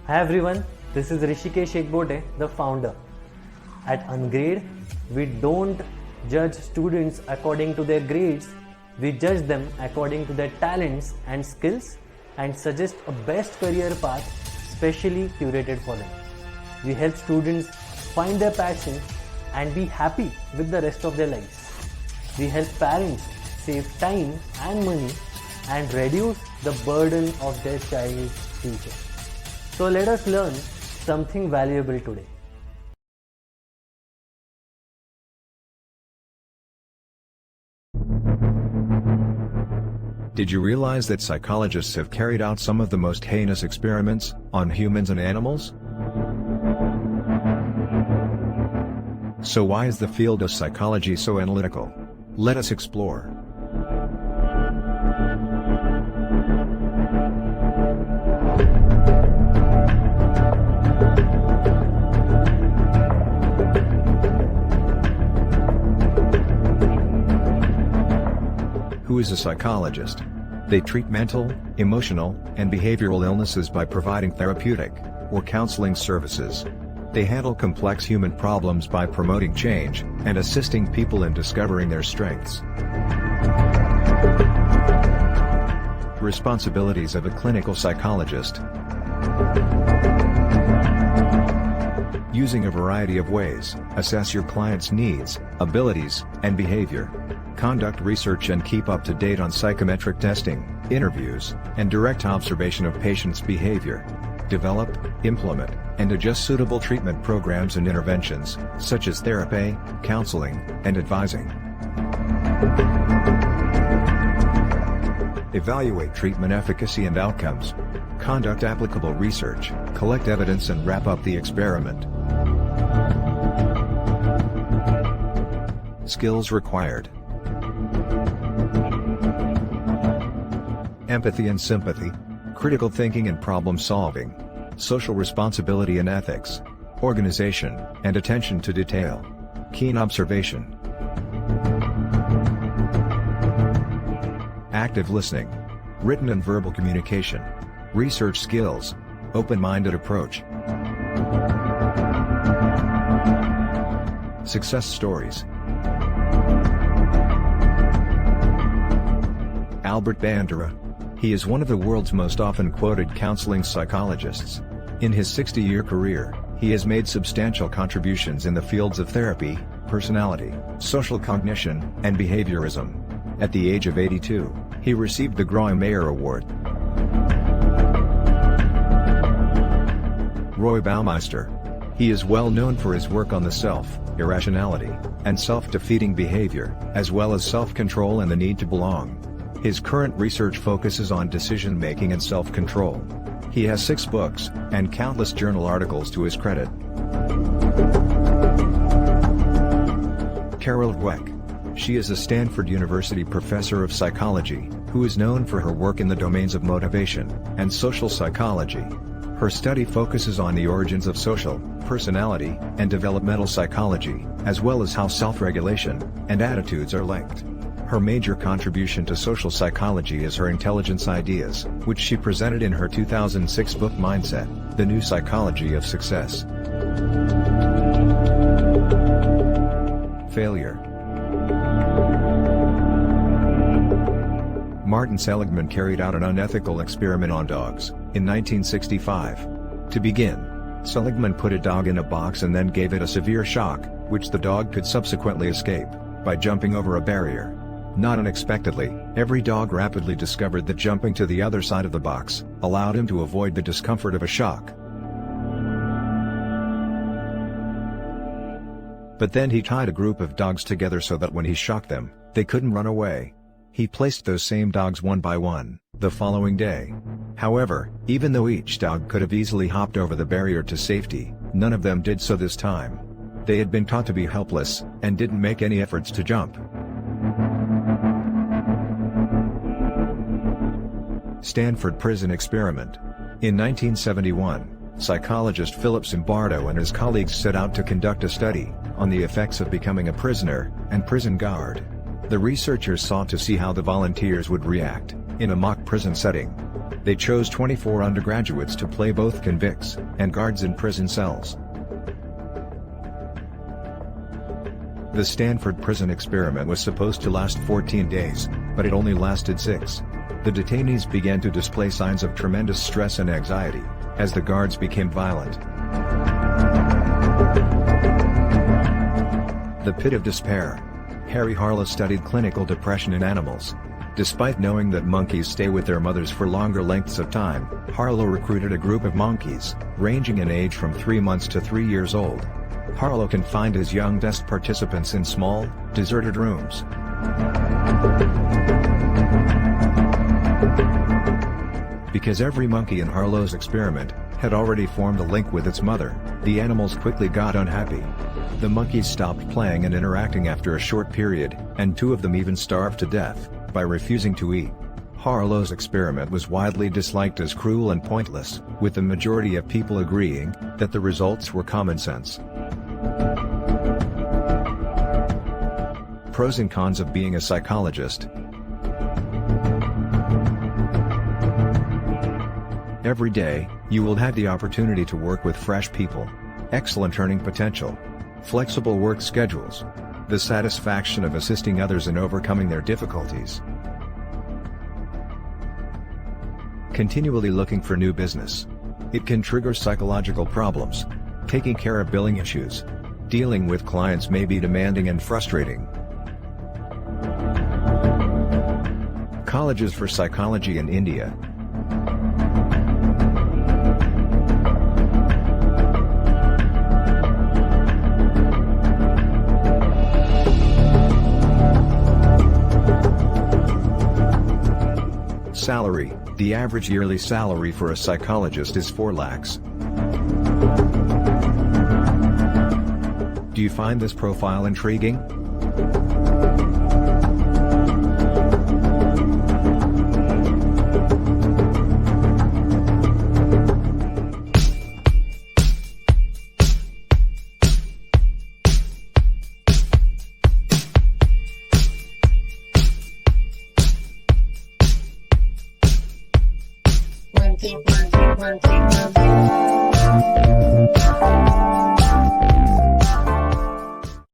Hi everyone, this is Rishikesh Ekbote, the founder. At Ungrade, we don't judge students according to their grades, we judge them according to their talents and skills and suggest a best career path specially curated for them. We help students find their passion and be happy with the rest of their lives. We help parents save time and money and reduce the burden of their child's future. So let us learn something valuable today. Did you realize that psychologists have carried out some of the most heinous experiments on humans and animals? So why is the field of psychology so analytical? Let us explore. Who is a psychologist? They treat mental, emotional, and behavioral illnesses by providing therapeutic or counseling services. They handle complex human problems by promoting change and assisting people in discovering their strengths. Responsibilities of a clinical psychologist. Using a variety of ways, assess your client's needs, abilities, and behavior. Conduct research and keep up to date on psychometric testing, interviews, and direct observation of patients' behavior. Develop, implement, and adjust suitable treatment programs and interventions, such as therapy, counseling, and advising. Evaluate treatment efficacy and outcomes. Conduct applicable research, collect evidence and wrap up the experiment. Skills required. Empathy and sympathy, critical thinking and problem solving, social responsibility and ethics, organization, and attention to detail, keen observation, active listening, written and verbal communication, research skills, open-minded approach. Success stories. Albert Bandura. He is one of the world's most often quoted counseling psychologists. In his 60-year career, he has made substantial contributions in the fields of therapy, personality, social cognition, and behaviorism. At the age of 82, he received the Graumayer Award. Roy Baumeister. He is well known for his work on the self, irrationality, and self-defeating behavior, as well as self-control and the need to belong. His current research focuses on decision-making and self-control. He has 6 books, and countless journal articles to his credit. Carol Dweck. She is a Stanford University professor of psychology, who is known for her work in the domains of motivation and social psychology. Her study focuses on the origins of social, personality, and developmental psychology, as well as how self-regulation and attitudes are linked. Her major contribution to social psychology is her intelligence ideas, which she presented in her 2006 book Mindset: The New Psychology of Success. Failure. Martin Seligman carried out an unethical experiment on dogs in 1965. To begin, Seligman put a dog in a box and then gave it a severe shock, which the dog could subsequently escape by jumping over a barrier. Not unexpectedly, every dog rapidly discovered that jumping to the other side of the box allowed him to avoid the discomfort of a shock. But then he tied a group of dogs together so that when he shocked them, they couldn't run away. He placed those same dogs one by one, the following day. However, even though each dog could have easily hopped over the barrier to safety, none of them did so this time. They had been taught to be helpless, and didn't make any efforts to jump. Stanford Prison Experiment. In 1971, psychologist Philip Zimbardo and his colleagues set out to conduct a study on the effects of becoming a prisoner and prison guard. The researchers sought to see how the volunteers would react in a mock prison setting. They chose 24 undergraduates to play both convicts and guards in prison cells. The Stanford prison experiment was supposed to last 14 days, but it only lasted 6. The detainees began to display signs of tremendous stress and anxiety, as the guards became violent. The pit of despair. Harry Harlow studied clinical depression in animals. Despite knowing that monkeys stay with their mothers for longer lengths of time, Harlow recruited a group of monkeys, ranging in age from 3 months to 3 years old. Harlow confined his young test participants in small, deserted rooms. Because every monkey in Harlow's experiment had already formed a link with its mother, the animals quickly got unhappy. The monkeys stopped playing and interacting after a short period, and 2 of them even starved to death by refusing to eat. Harlow's experiment was widely disliked as cruel and pointless, with the majority of people agreeing that the results were common sense. Pros and cons of being a psychologist. Every day, you will have the opportunity to work with fresh people. Excellent earning potential. Flexible work schedules. The satisfaction of assisting others in overcoming their difficulties. Continually looking for new business. It can trigger psychological problems. Taking care of billing issues. Dealing with clients may be demanding and frustrating. Colleges for psychology in India. Salary. The average yearly salary for a psychologist is 4 lakhs. Do you find this profile intriguing? One, two, one, two, one, two, one, two.